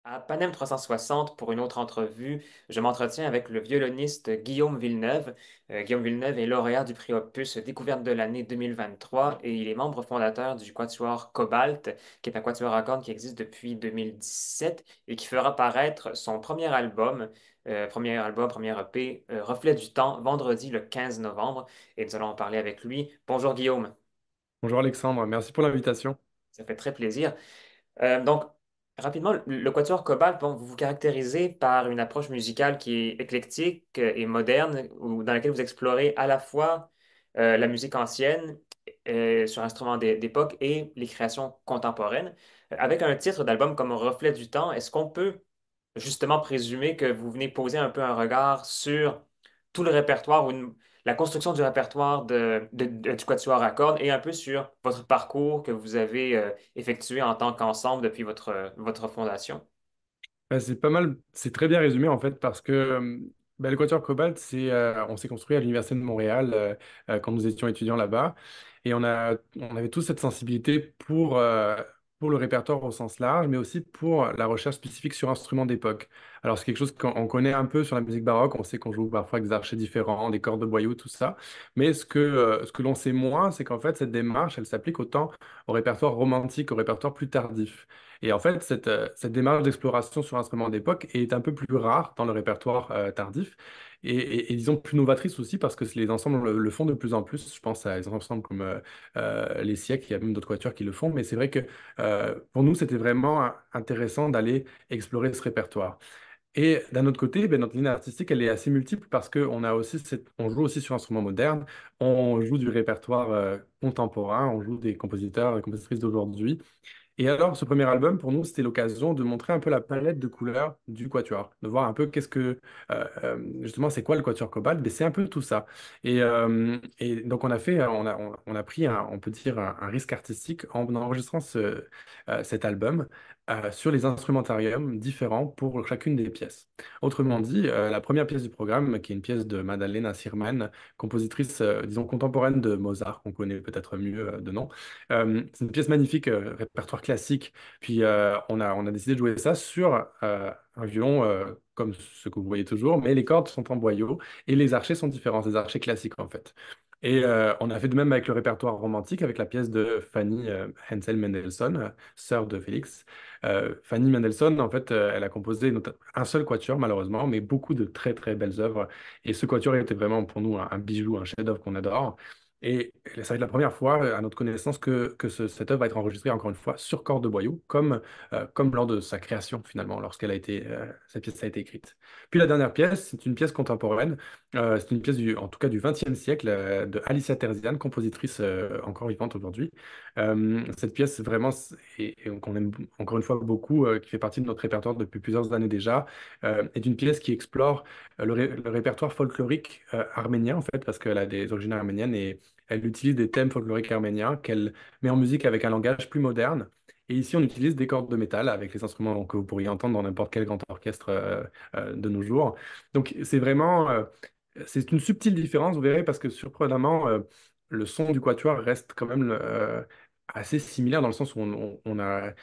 À Panem 360, pour une autre entrevue, je m'entretiens avec le violoniste Guillaume Villeneuve. Guillaume Villeneuve est lauréat du prix Opus Découverte de l'année 2023 et il est membre fondateur du Quatuor Cobalt, qui est un quatuor à cordes qui existe depuis 2017 et qui fera paraître son premier EP, Reflet du temps, vendredi le 15 novembre. Et nous allons en parler avec lui. Bonjour Guillaume, Bonjour Alexandre, merci pour l'invitation. ça fait très plaisir. Donc, rapidement, le Quatuor Cobalt, bon, vous vous caractérisez par une approche musicale qui est éclectique et moderne, dans laquelle vous explorez à la fois la musique ancienne sur instruments d'époque et les créations contemporaines. Avec un titre d'album comme Reflet du temps, est-ce qu'on peut justement présumer que vous venez poser un peu un regard sur tout le répertoire ou la construction du répertoire du Quatuor à cordes et un peu sur votre parcours que vous avez effectué en tant qu'ensemble depuis votre fondation? C'est pas mal, c'est très bien résumé en fait parce que le Quatuor Cobalt, on s'est construit à l'Université de Montréal quand nous étions étudiants là-bas et on avait tous cette sensibilité pour le répertoire au sens large, mais aussi pour la recherche spécifique sur instruments d'époque. Alors c'est quelque chose qu'on connaît un peu sur la musique baroque, on sait qu'on joue parfois avec des archets différents, des cordes de boyaux, tout ça, mais ce que l'on sait moins, c'est qu'en fait cette démarche, elle s'applique autant au répertoire romantique, au répertoire plus tardif. Et en fait, cette démarche d'exploration sur instruments d'époque est un peu plus rare dans le répertoire tardif et disons plus novatrice aussi parce que les ensembles le font de plus en plus. Je pense à des ensembles comme Les Siècles, il y a même d'autres quatuors qui le font, mais c'est vrai que pour nous, c'était vraiment intéressant d'aller explorer ce répertoire. Et d'un autre côté, ben, notre ligne artistique, elle est assez multiple parce qu'on a aussi on joue aussi sur instruments modernes, on joue du répertoire contemporain, on joue des compositeurs et compositrices d'aujourd'hui. Et alors, ce premier album, pour nous, c'était l'occasion de montrer un peu la palette de couleurs du Quatuor, de voir un peu justement, c'est quoi le Quatuor Cobalt? Ben, c'est un peu tout ça. Et donc, on a pris, on peut dire, un risque artistique en enregistrant cet album sur les instrumentariums différents pour chacune des pièces. Autrement dit, la première pièce du programme, qui est une pièce de Maddalena Sirman, compositrice, disons, contemporaine de Mozart, qu'on connaît peut-être mieux de nom. C'est une pièce magnifique, répertoire classique. Puis on a décidé de jouer ça sur un violon comme ce que vous voyez toujours, mais les cordes sont en boyau et les archets sont différents, des archets classiques en fait. Et on a fait de même avec le répertoire romantique, avec la pièce de Fanny Hensel Mendelssohn, sœur de Félix. Fanny Mendelssohn, en fait, elle a composé un seul quatuor malheureusement, mais beaucoup de très très belles œuvres. Et ce quatuor était vraiment pour nous un bijou, un chef-d'œuvre qu'on adore. Et ça va être la première fois, à notre connaissance, que cette œuvre va être enregistrée encore une fois sur corde de boyau, comme lors de sa création finalement, cette pièce a été écrite. Puis la dernière pièce, c'est une pièce contemporaine, c'est une pièce en tout cas du XXe siècle, de Alicia Terzian, compositrice encore vivante aujourd'hui. Cette pièce vraiment, et qu'on aime encore une fois beaucoup, qui fait partie de notre répertoire depuis plusieurs années déjà, est une pièce qui explore le répertoire folklorique arménien en fait, parce qu'elle a des origines arméniennes et elle utilise des thèmes folkloriques arméniens qu'elle met en musique avec un langage plus moderne. Et ici, on utilise des cordes de métal avec les instruments que vous pourriez entendre dans n'importe quel grand orchestre de nos jours. Donc, c'est une subtile différence, vous verrez, parce que surprenamment, le son du quatuor reste quand même assez similaire dans le sens où on a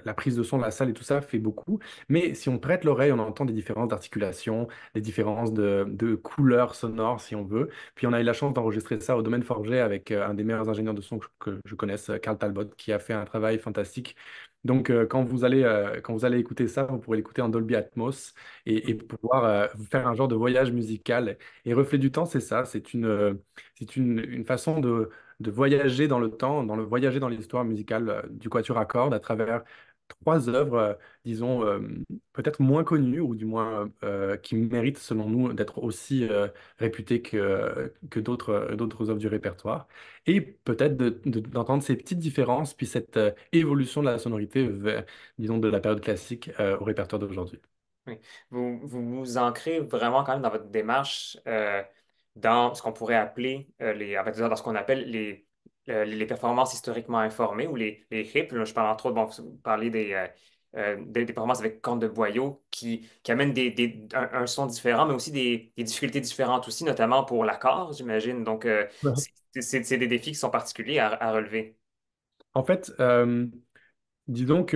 la prise de son de la salle et tout ça fait beaucoup. Mais si on prête l'oreille, on entend des différences d'articulation, des différences de couleurs sonores, si on veut. Puis on a eu la chance d'enregistrer ça au Domaine Forget avec un des meilleurs ingénieurs de son que je connaisse, Carl Talbot, qui a fait un travail fantastique. Donc, quand vous allez écouter ça, vous pourrez l'écouter en Dolby Atmos et pouvoir vous faire un genre de voyage musical. Et Reflet du temps, c'est ça, une façon de voyager dans le temps, voyager dans l'histoire musicale du Quatuor à cordes à travers trois œuvres, disons, peut-être moins connues, ou du moins qui méritent, selon nous, d'être aussi réputées que d'autres œuvres du répertoire. Et peut-être d'entendre ces petites différences, puis cette évolution de la sonorité, disons, de la période classique au répertoire d'aujourd'hui. Oui. Vous vous ancrez vraiment quand même dans votre démarche dans ce qu'on pourrait appeler en fait, dans ce qu'on appelle les performances historiquement informées ou les RIP. Là, je parle entre autres, bon, vous parlez des performances avec cordes de boyau qui amènent un son différent, mais aussi des difficultés différentes aussi, notamment pour l'accord, j'imagine. Donc, c'est des défis qui sont particuliers à relever. En fait, dis donc.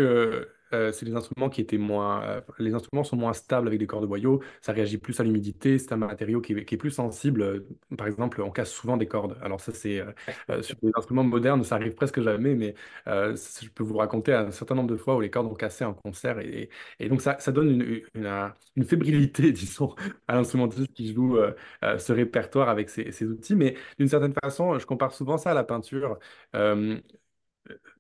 c'est des instruments qui étaient moins. Les instruments sont moins stables avec des cordes de boyau, ça réagit plus à l'humidité, c'est un matériau qui est plus sensible. Par exemple, on casse souvent des cordes. Alors, ça, sur des instruments modernes, ça arrive presque jamais, mais je peux vous raconter un certain nombre de fois où les cordes ont cassé en concert. Et donc, ça donne une fébrilité, disons, à l'instrumentiste qui joue ce répertoire avec ces outils. Mais d'une certaine façon, je compare souvent ça à la peinture. Euh,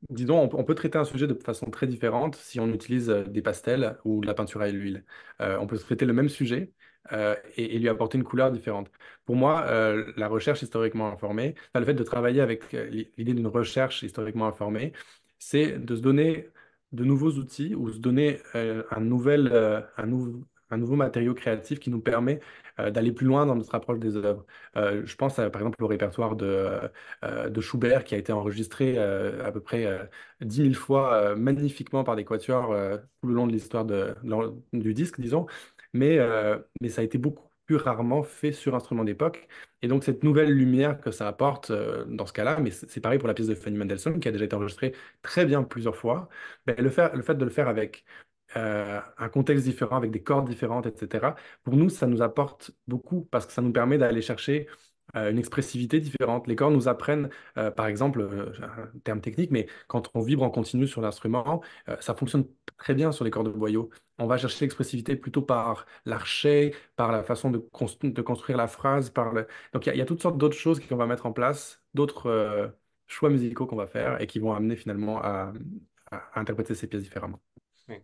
Disons, on peut traiter un sujet de façon très différente si on utilise des pastels ou de la peinture à l'huile. On peut traiter le même sujet et lui apporter une couleur différente. Pour moi, la recherche historiquement informée, enfin, le fait de travailler avec l'idée d'une recherche historiquement informée, c'est de se donner de nouveaux outils ou se donner un nouveau matériau créatif qui nous permet d'aller plus loin dans notre approche des œuvres. Je pense par exemple au répertoire de Schubert qui a été enregistré à peu près 10 000 fois magnifiquement par des quatuors tout le long de l'histoire du disque, disons. Mais ça a été beaucoup plus rarement fait sur instrument d'époque. Et donc cette nouvelle lumière que ça apporte dans ce cas-là, mais c'est pareil pour la pièce de Fanny Mendelssohn qui a déjà été enregistrée très bien plusieurs fois, ben, le fait de le faire avec un contexte différent, avec des cordes différentes, etc., pour nous, ça nous apporte beaucoup parce que ça nous permet d'aller chercher une expressivité différente. Les cordes nous apprennent, par exemple, un terme technique, mais quand on vibre en continu sur l'instrument, ça fonctionne très bien sur les cordes de boyau. On va chercher l'expressivité plutôt par l'archet, par la façon de construire la phrase. Donc il y a toutes sortes d'autres choses qu'on va mettre en place, d'autres choix musicaux qu'on va faire et qui vont amener finalement à interpréter ces pièces différemment. Oui.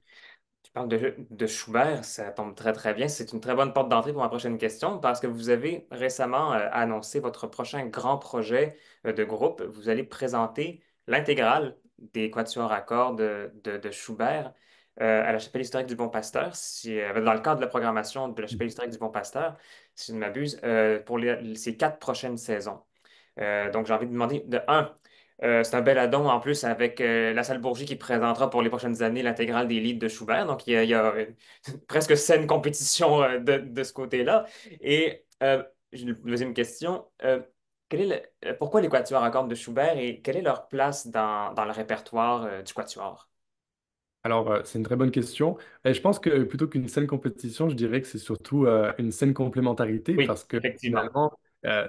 Tu parles de Schubert, ça tombe très très bien. C'est une très bonne porte d'entrée pour ma prochaine question parce que vous avez récemment annoncé votre prochain grand projet de groupe. Vous allez présenter l'intégrale des quatuors à cordes de Schubert à la Chapelle historique du Bon Pasteur, dans le cadre de la programmation de la Chapelle historique du Bon Pasteur, si je ne m'abuse, pour ces 4 prochaines saisons. Donc j'ai envie de demander, de un, c'est un bel addon en plus avec la salle Bourgie qui présentera pour les prochaines années l'intégrale des livres de Schubert. Donc il y a presque saine compétition de ce côté-là. Et j'ai une deuxième question. Pourquoi les quatuors à cordes de Schubert et quelle est leur place dans le répertoire du quatuor? Alors, c'est une très bonne question. Et je pense que plutôt qu'une saine compétition, je dirais que c'est surtout une saine complémentarité Oui, parce que effectivement. finalement,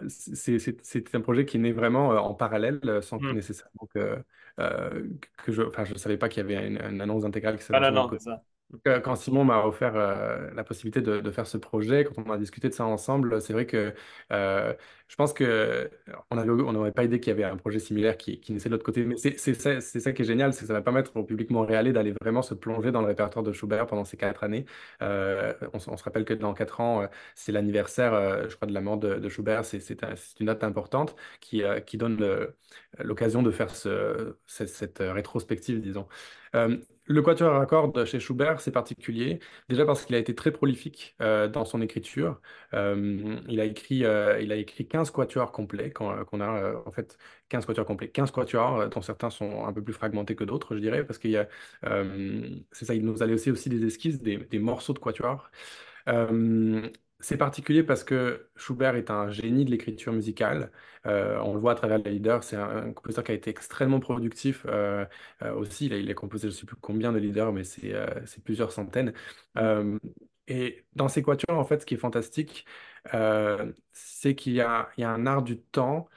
c'est un projet qui est né vraiment en parallèle sans que Hmm. nécessairement euh, enfin, je ne savais pas qu'il y avait une annonce intégrale qui s'est Non, non, lancée de notre non, c'est côté. ça. Quand Simon m'a offert la possibilité de faire ce projet, quand on a discuté de ça ensemble, c'est vrai que je pense que on n'aurait pas idée qu'il y avait un projet similaire qui naissait de l'autre côté. Mais c'est ça qui est génial, c'est que ça va permettre au public montréalais d'aller vraiment se plonger dans le répertoire de Schubert pendant ces 4 années. On se rappelle que dans 4 ans, c'est l'anniversaire, je crois, de la mort de Schubert. C'est une date importante qui donne l'occasion de faire cette rétrospective, disons. Le quatuor à cordes chez Schubert, c'est particulier, déjà parce qu'il a été très prolifique dans son écriture. Il a écrit 15 quatuors complets, qu'on a en fait 15 quatuors complets, 15 quatuors, dont certains sont un peu plus fragmentés que d'autres, je dirais, parce c'est ça, il nous a laissé aussi des esquisses, des morceaux de quatuors. Euh, c'est particulier parce que Schubert est un génie de l'écriture musicale. On le voit à travers les leaders. C'est un compositeur qui a été extrêmement productif aussi. Il a composé je ne sais plus combien de leaders, mais c'est plusieurs centaines. Euh, et dans ces quatuors, en fait, ce qui est fantastique, c'est qu'il y a un art du temps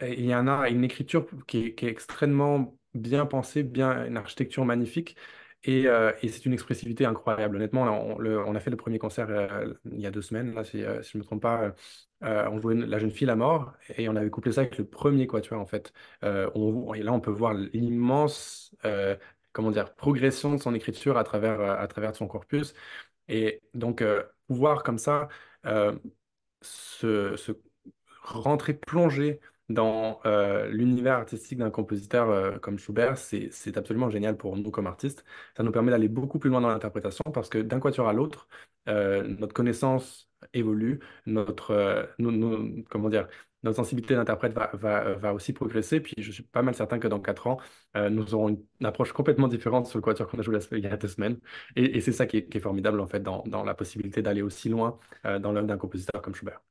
et il y a une écriture qui est extrêmement bien pensée, une architecture magnifique, et c'est une expressivité incroyable. Honnêtement, on a fait le premier concert il y a 2 semaines, là, si je ne me trompe pas. On jouait La jeune fille, la mort, et on avait couplé ça avec le premier quatuor, en fait. Et là, on peut voir l'immense, comment dire, progression de son écriture à travers son corpus. Et donc, pouvoir comme ça se rentrer plongé dans l'univers artistique d'un compositeur comme Schubert, c'est absolument génial pour nous comme artistes. Ça nous permet d'aller beaucoup plus loin dans l'interprétation parce que d'un quatuor à l'autre, notre connaissance évolue, comment dire, notre sensibilité d'interprète va aussi progresser. Puis je suis pas mal certain que dans 4 ans, nous aurons une approche complètement différente sur le quatuor qu'on a joué il y a 2 semaines. Et c'est ça qui est formidable en fait dans la possibilité d'aller aussi loin dans l'œuvre d'un compositeur comme Schubert.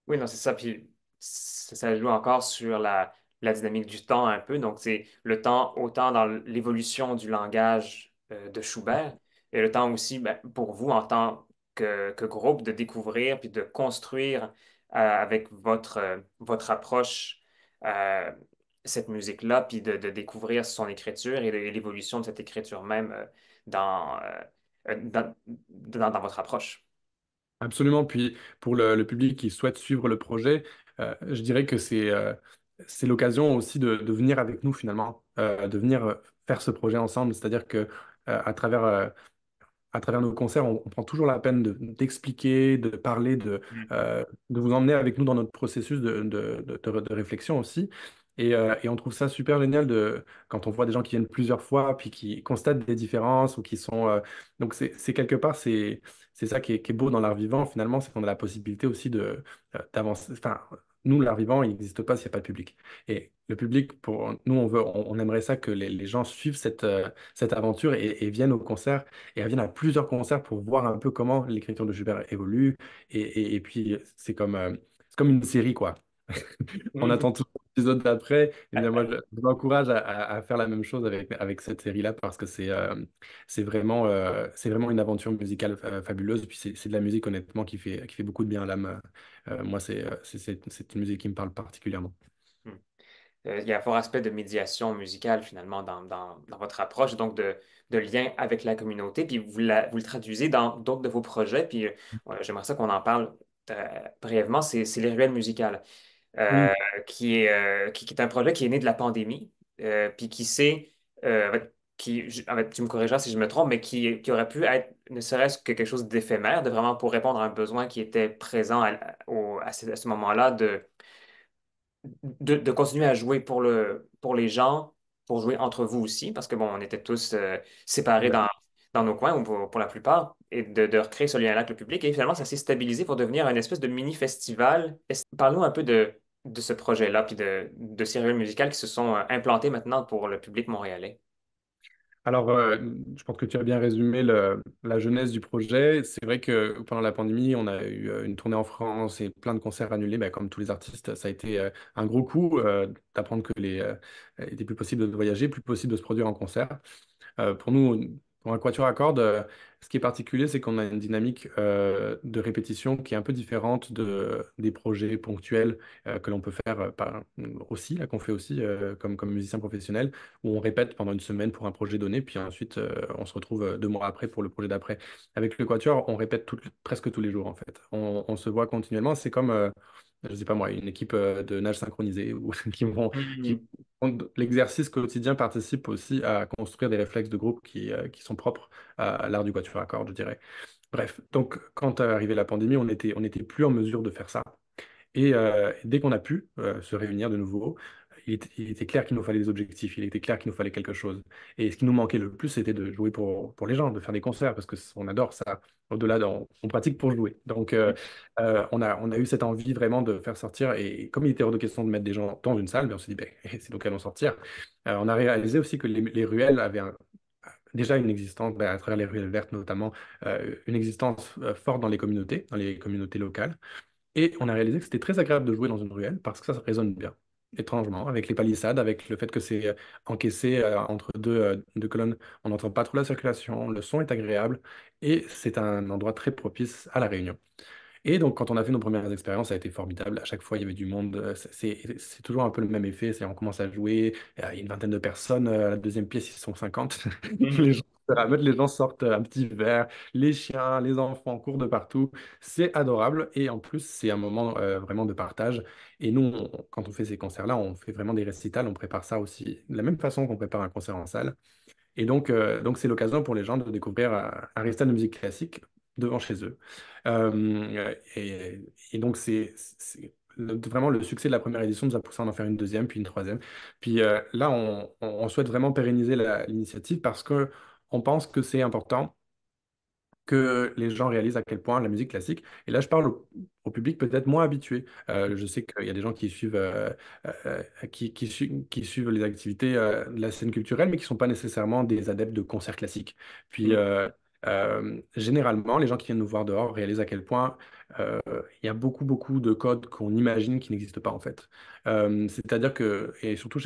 Oui, non, c'est ça. Puis ça joue encore sur la dynamique du temps un peu. Donc, c'est le temps autant dans l'évolution du langage de Schubert, et le temps aussi ben, pour vous en tant que groupe de découvrir puis de construire avec votre approche euh, cette musique-là, puis de découvrir son écriture et l'évolution de cette écriture même dans, dans votre approche. Absolument. Puis pour le public qui souhaite suivre le projet, je dirais que c'est l'occasion aussi de venir avec nous finalement, de venir faire ce projet ensemble. C'est-à-dire que à travers nos concerts, on prend toujours la peine d'expliquer, de parler, de vous emmener avec nous dans notre processus de réflexion aussi. Et on trouve ça super génial quand on voit des gens qui viennent plusieurs fois, puis qui constatent des différences ou qui sont. Donc, c'est quelque part, c'est ça qui est beau dans l'art vivant, finalement, c'est qu'on a la possibilité aussi d'avancer. Enfin, nous, l'art vivant, il n'existe pas s'il n'y a pas de public. Et le public, pour nous, on aimerait ça que les gens suivent cette aventure et viennent au concert et reviennent à plusieurs concerts pour voir un peu comment l'écriture de Schubert évolue. Et puis, c'est comme une série, quoi. On Mhm. attend tout l'épisode d'après. Et bien, moi, je vous encourage à faire la même chose avec cette série-là parce que c'est vraiment une aventure musicale fabuleuse. Puis c'est de la musique, honnêtement, qui fait beaucoup de bien à l'âme. Moi, c'est une musique qui me parle particulièrement. Il y a un fort aspect de médiation musicale finalement dans votre approche, donc de lien avec la communauté, puis vous le traduisez dans d'autres de vos projets, puis j'aimerais ça qu'on en parle brièvement, c'est les ruelles musicales, euh, Oui. qui est un projet qui est né de la pandémie, puis en fait, tu me corrigeras si je me trompe, mais qui aurait pu être ne serait-ce que quelque chose d'éphémère, de vraiment pour répondre à un besoin qui était présent à ce moment-là de continuer à jouer pour les gens, pour jouer entre vous aussi, parce que bon, on était tous séparés dans nos coins, ou pour la plupart, et de recréer ce lien-là avec le public. Et finalement, ça s'est stabilisé pour devenir une espèce de mini-festival. Parle-nous un peu de ce projet-là, puis de ces ruelles musicales qui se sont implantées maintenant pour le public montréalais. Alors, je pense que tu as bien résumé la jeunesse du projet. C'est vrai que pendant la pandémie, on a eu une tournée en France et plein de concerts annulés. Ben, comme tous les artistes, ça a été un gros coup d'apprendre que il était plus possible de voyager, plus possible de se produire en concert. Pour nous, pour un quatuor à cordes, ce qui est particulier, c'est qu'on a une dynamique de répétition qui est un peu différente des projets ponctuels que l'on peut faire aussi, là, qu'on fait aussi comme musicien professionnel, où on répète pendant une semaine pour un projet donné, puis ensuite on se retrouve 2 mois après pour le projet d'après. Avec le quatuor, on répète presque tous les jours en fait. On se voit continuellement. C'est comme, je sais pas moi, une équipe de nage synchronisée ou qui Mhm. l'exercice quotidien participe aussi à construire des réflexes de groupe qui sont propres à l'art du quatuor à cordes, je dirais. Bref, donc quand est arrivée la pandémie, on était plus en mesure de faire ça. Et dès qu'on a pu se réunir de nouveau, il était clair qu'il nous fallait des objectifs, il était clair qu'il nous fallait quelque chose. Et ce qui nous manquait le plus, c'était de jouer pour les gens, de faire des concerts, parce qu'on adore ça. Au-delà, on pratique pour jouer. Donc, on a eu cette envie vraiment de faire sortir. Et comme il était hors de question de mettre des gens dans une salle, ben, on s'est dit, ben, c'est donc allons sortir. On a réalisé aussi que les ruelles avaient déjà une existence, ben, à travers les ruelles vertes notamment, une existence forte dans les communautés locales. Et on a réalisé que c'était très agréable de jouer dans une ruelle parce que ça résonne bien, étrangement, avec les palissades, avec le fait que c'est encaissé entre deux colonnes. On n'entend pas trop la circulation, le son est agréable et c'est un endroit très propice à la réunion. Et donc, quand on a fait nos premières expériences, ça a été formidable. À chaque fois, il y avait du monde. C'est toujours un peu le même effet. C'est on commence à jouer, il y a une vingtaine de personnes. À la deuxième pièce, ils sont 50. Les gens se ramènent, les gens sortent un petit verre. Les chiens, les enfants courent de partout. C'est adorable. Et en plus, c'est un moment vraiment de partage. Et nous, quand on fait ces concerts-là, on fait vraiment des récitals. On prépare ça aussi de la même façon qu'on prépare un concert en salle. Et donc c'est l'occasion pour les gens de découvrir un récital de musique classique devant chez eux. Et donc, vraiment le succès de la première édition nous a poussé à en faire une deuxième, puis une troisième. Puis là, on souhaite vraiment pérenniser l'initiative parce que on pense que c'est important que les gens réalisent à quel point la musique classique, et là je parle au public peut-être moins habitué. Je sais qu'il y a des gens qui suivent, qui suivent les activités de la scène culturelle, mais qui ne sont pas nécessairement des adeptes de concerts classiques. Puis généralement, les gens qui viennent nous voir dehors réalisent à quel point euh, il y a beaucoup de codes qu'on imagine qui n'existent pas en fait. C'est-à-dire que, et surtout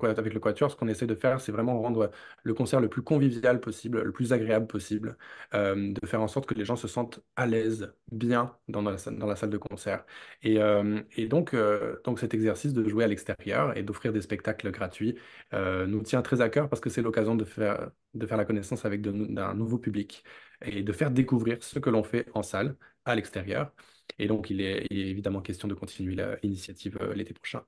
avec le Quatuor, ce qu'on essaie de faire, c'est vraiment rendre le concert le plus convivial possible, le plus agréable possible, de faire en sorte que les gens se sentent à l'aise, bien dans la salle de concert. Donc cet exercice de jouer à l'extérieur et d'offrir des spectacles gratuits nous tient très à cœur parce que c'est l'occasion de faire la connaissance avec d'un nouveau public et de faire découvrir ce que l'on fait en salle à l'extérieur. Et donc, il est évidemment question de continuer l'initiative l'été prochain.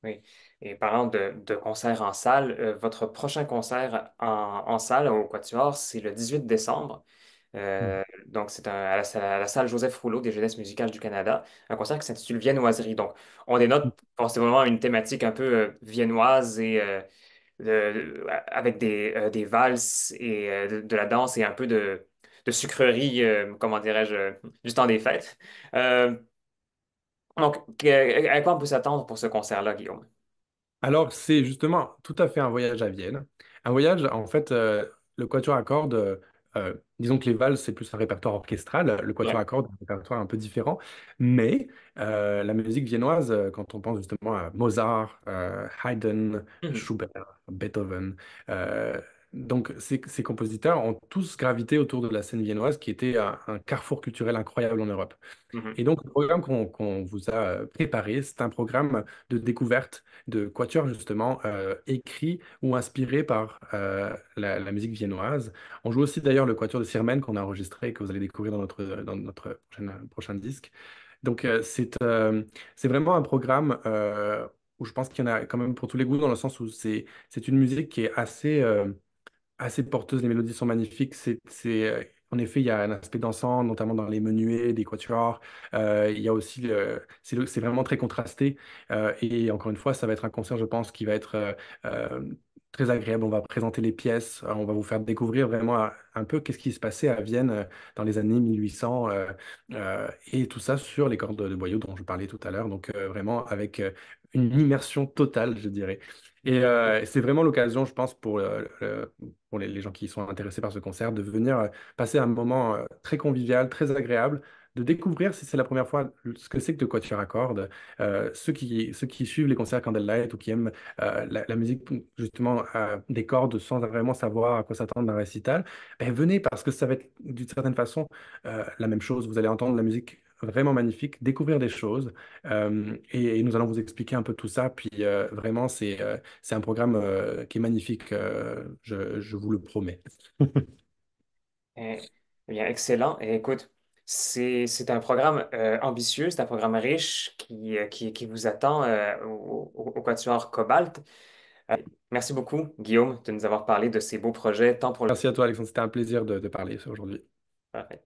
Oui. Et parlant de concerts en salle, votre prochain concert en salle au Quatuor, c'est le 18 décembre. Donc, c'est à la salle Joseph Rouleau des Jeunesses musicales du Canada, un concert qui s'intitule Viennoiserie. Donc, on dénote forcément une thématique un peu viennoise et avec des valses et de la danse et un peu de sucrerie, comment dirais-je, du temps des fêtes. Euh, donc, à quoi on peut s'attendre pour ce concert-là, Guillaume? Alors, c'est justement tout à fait un voyage à Vienne. Un voyage, en fait, le quatuor à cordes, disons que les valses, c'est plus un répertoire orchestral, le quatuor Ouais. à cordes, un répertoire un peu différent, mais la musique viennoise, quand on pense justement à Mozart, Haydn, Mhm. Schubert, Beethoven, euh, donc ces compositeurs ont tous gravité autour de la scène viennoise qui était un carrefour culturel incroyable en Europe. Mhm. Et donc, le programme qu'on vous a préparé, c'est un programme de découverte de quatuors, justement, écrit ou inspiré par la musique viennoise. On joue aussi d'ailleurs le quatuor de Sirmen qu'on a enregistré et que vous allez découvrir dans notre prochain disque. Donc, c'est vraiment un programme où je pense qu'il y en a quand même pour tous les goûts, dans le sens où c'est une musique qui est assez porteuse, les mélodies sont magnifiques. En effet, il y a un aspect dansant, notamment dans les menuets, des quatuors. Il y a aussi, c'est vraiment très contrasté. Et encore une fois, ça va être un concert, je pense, qui va être euh, très agréable. On va présenter les pièces, on va vous faire découvrir vraiment un peu qu'est-ce qui se passait à Vienne dans les années 1800, et tout ça sur les cordes de boyau dont je parlais tout à l'heure. Donc vraiment avec une immersion totale, je dirais. Et c'est vraiment l'occasion, je pense, pour les gens qui sont intéressés par ce concert, de venir passer un moment très convivial, très agréable, de découvrir, si c'est la première fois, ce que c'est que de quatuor à cordes. Ceux qui suivent les concerts Candlelight ou qui aiment la musique, justement, des cordes sans vraiment savoir à quoi s'attendre d'un récital, ben, venez parce que ça va être d'une certaine façon la même chose. Vous allez entendre la musique vraiment magnifique, découvrir des choses, et nous allons vous expliquer un peu tout ça. Puis vraiment, c'est un programme qui est magnifique, je vous le promets. Eh eh bien, excellent. Et écoute, c'est un programme ambitieux, c'est un programme riche qui vous attend au Quatuor Cobalt. Euh, Merci beaucoup, Guillaume, de nous avoir parlé de ces beaux projets, tant pour le... Merci à toi, Alexandre. C'était un plaisir de parler aujourd'hui. Parfait.